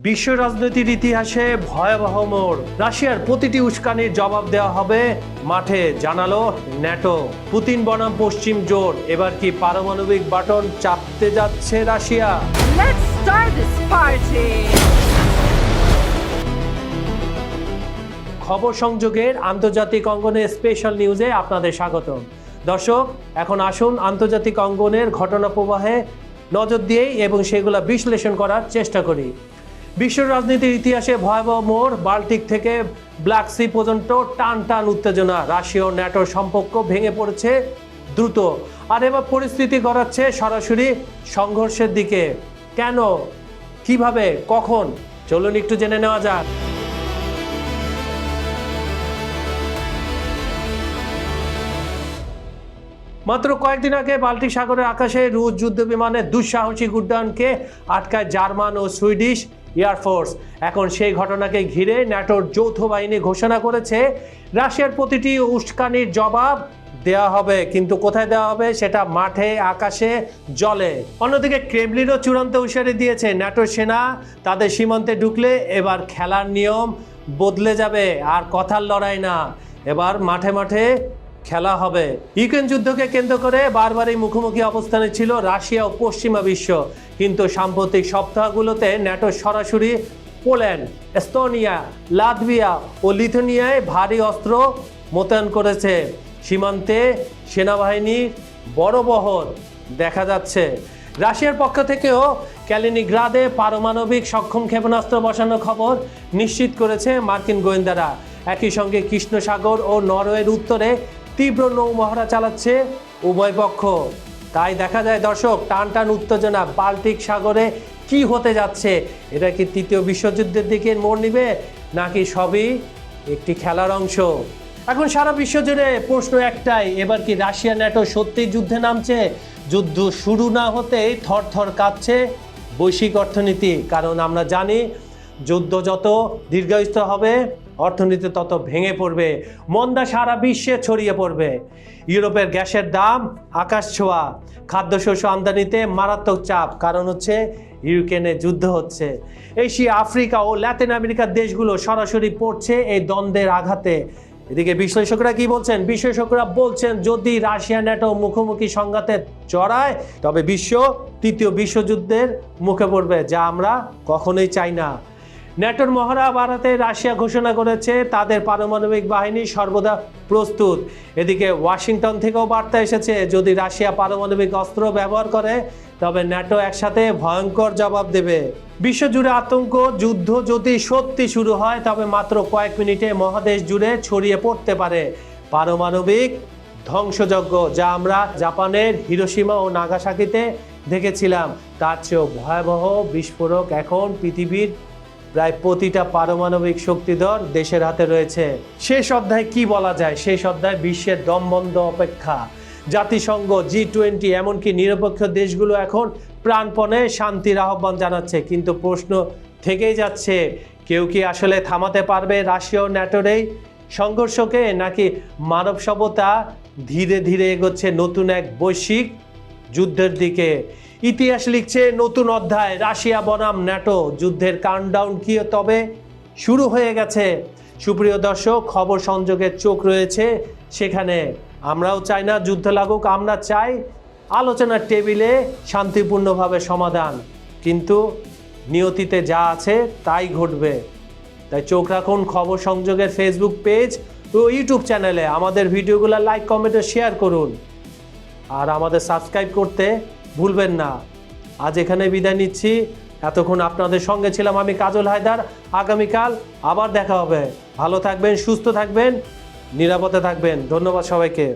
বিশ্ব রাজনীতির ইতিহাসে ভয়াবহ মোড়। রাশিয়ার প্রতিটি উস্কানির জবাব দেওয়া হবে মাঠে, জানালো ন্যাটো। পুতিন বনাম পশ্চিম জোট, এবার কি পারমাণবিক বাটন চাপতে যাচ্ছে Russia? Let's start this party! খবর সংযোগের আন্তর্জাতিক অঙ্গনে স্পেশাল নিউজে আপনাদের স্বাগতম। দর্শক, এখন আসুন আন্তর্জাতিক অঙ্গনের ঘটনা প্রবাহে নজর দিয়েই এবং সেগুলো বিশ্লেষণ করার চেষ্টা করি। বিশ্ব রাজনীতির ইতিহাসে ভয়াবহ মোড়। বাল্টিক থেকে ব্ল্যাক সি পর্যন্ত টান টান উত্তেজনা। রাশিয়া ও ন্যাটোর সম্পর্ক ভেঙে পড়েছে দ্রুত, আর এবার পরিস্থিতি গড়াচ্ছে সরাসরি সংঘর্ষের দিকে। কেন, কিভাবে, কখন, চলুন একটু জেনে নেওয়া যাক। মাত্র কয়েকদিন আগে বাল্টিক সাগরের আকাশে রুশ যুদ্ধ বিমানের দুঃসাহসিক উড্ডয়নকে আটকায় জার্মান ও সুইডিশ এয়ারফোর্স। এখন সেই ঘটনাকে ঘিরে ন্যাটোর যৌথ বাহিনী ঘোষণা করেছে রাশিয়ার প্রতিটি উস্কানির জবাব দেওয়া হবে, কিন্তু কোথায় দেওয়া হবে সেটা মাঠে, আকাশে, জলে। অন্যদিকে ক্রেমলিনও চূড়ান্ত হুঁশিয়ারি দিয়েছে, ন্যাটোর সেনা তাদের সীমান্তে ঢুকলে এবার খেলার নিয়ম বদলে যাবে। আর কথার লড়াই না, এবার মাঠে মাঠে খেলা হবে। ইউক্রেন যুদ্ধকে কেন্দ্র করে বারবারই মুখোমুখি অবস্থানে ছিল রাশিয়া ও পশ্চিমা বিশ্ব, কিন্তু সাম্প্রতিক সপ্তাহগুলোতে ন্যাটো সরাসরি পোল্যান্ড, এস্তোনিয়া, লাতভিয়া ও লিথুয়ানিয়ায় ভারী অস্ত্র মোতায়েন করেছে। সীমান্তে সেনাবাহিনীর বড় বহর দেখা যাচ্ছে। রাশিয়ার পক্ষ থেকেও ক্যালিনিগ্রাদে পারমাণবিক সক্ষম ক্ষেপণাস্ত্র বসানোর খবর নিশ্চিত করেছে মার্কিন গোয়েন্দারা। একই সঙ্গে কৃষ্ণ সাগর ও নরওয়ের উত্তরে তীব্র নৌমহড়া চালাচ্ছে উভয় পক্ষ। তাই দেখা যায় দর্শক, টান টান উত্তেজনা। বাল্টিক সাগরে কি হতে যাচ্ছে? এটা কি তৃতীয় বিশ্বযুদ্ধের দিকে মোড় নিবে, নাকি সবই একটি খেলার অংশ? এখন সারা বিশ্ব জুড়ে প্রশ্ন একটাই, এবার কি রাশিয়া ন্যাটো সত্যি যুদ্ধে নামছে? যুদ্ধ শুরু না হতেই থরথর কাঁপছে বৈশ্বিক অর্থনীতি। কারণ আমরা জানি, যুদ্ধ যত দীর্ঘায়িত হবে অর্থনীতি তত ভেঙে পড়বে, মন্দা সারা বিশ্বে ছড়িয়ে পড়বে। ইউরোপের গ্যাসের দাম আকাশ ছোঁয়া, খাদ্যশস্য আমদানিতে মারাত্মক চাপ, কারণ হচ্ছে ইউক্রেনে যুদ্ধ হচ্ছে। এশিয়া, আফ্রিকা ও লাতিন আমেরিকার দেশগুলো সরাসরি পড়ছে এই দ্বন্দ্বের আঘাতে। এদিকে বিশ্লেষকরা কি বলছেন? বিশ্লেষকরা বলছেন, যদি রাশিয়া ন্যাটো মুখোমুখি সংঘাতে জড়ায় তবে বিশ্ব তৃতীয় বিশ্বযুদ্ধের মুখে পড়বে, যা আমরা কখনোই চাই না। ন্যাটোর মহড়া বাড়াতে রাশিয়া ঘোষণা করেছে তাদের পারমাণবিক বাহিনী সর্বদা প্রস্তুত। এদিকে ওয়াশিংটন থেকেও বার্তা এসেছে, যদি রাশিয়া পারমাণবিক অস্ত্র ব্যবহার করে তবে ন্যাটো একসাথে ভয়ঙ্কর জবাব দেবে। বিশ্বজুড়ে আতঙ্ক। যুদ্ধ যদি সত্যি শুরু হয় তবে মাত্র কয়েক মিনিটে মহাদেশ জুড়ে ছড়িয়ে পড়তে পারে পারমাণবিক ধ্বংসযজ্ঞ, যা আমরা জাপানের হিরোশিমা ও নাগাসাকিতে দেখেছিলাম। তার চেয়েও ভয়াবহ বিস্ফোরক এখন পৃথিবীর প্রায় প্রতিটা পারমাণবিক শক্তিধর দেশের হাতে রয়েছে। শেষ অধ্যায় কি বলা যায়? শেষ অধ্যায় বিশ্বের দমবন্ধ অপেক্ষা। জাতিসংঘ, G20, এমনকি নিরপেক্ষ দেশগুলো এখন প্রাণপণে শান্তির আহ্বান জানাচ্ছে, কিন্তু প্রশ্ন থেকেই যাচ্ছে, কেউ কি আসলে থামাতে পারবে রাশিয়া ও ন্যাটোর এই সংঘর্ষকে, নাকি মানব সভ্যতা ধীরে ধীরে এগোচ্ছে নতুন এক বৈশ্বিক যুদ্ধের দিকে? ইতিহাস লিখছে নতুন অধ্যায়, রাশিয়া বনাম ন্যাটো যুদ্ধের কাউন্টডাউন কি তবে শুরু হয়ে গেছে। সুপ্রিয় দর্শক, খবর সংযোগের চোখ রয়েছে সেখানে। আমরাও চাই না যুদ্ধ লাগুক, আমরা চাই আলোচনার টেবিলে শান্তিপূর্ণভাবে সমাধান, কিন্তু নিয়তিতে যা আছে তাই ঘটবে। তাই চোখ রাখুন খবর সংযোগের ফেসবুক পেজ ও ইউটিউব চ্যানেলে। আমাদের ভিডিওগুলো লাইক, কমেন্ট ও শেয়ার করুন, আর আমাদের সাবস্ক্রাইব করতে ভুলবেন না। আজ এখানে বিদায় নিচ্ছি। এতক্ষণ আপনাদের সঙ্গে ছিলাম আমি, কাজল হায়দার। আগামীকাল আবার দেখা হবে। ভালো থাকবেন, সুস্থ থাকবেন, নিরাপদে থাকবেন। ধন্যবাদ সবাইকে।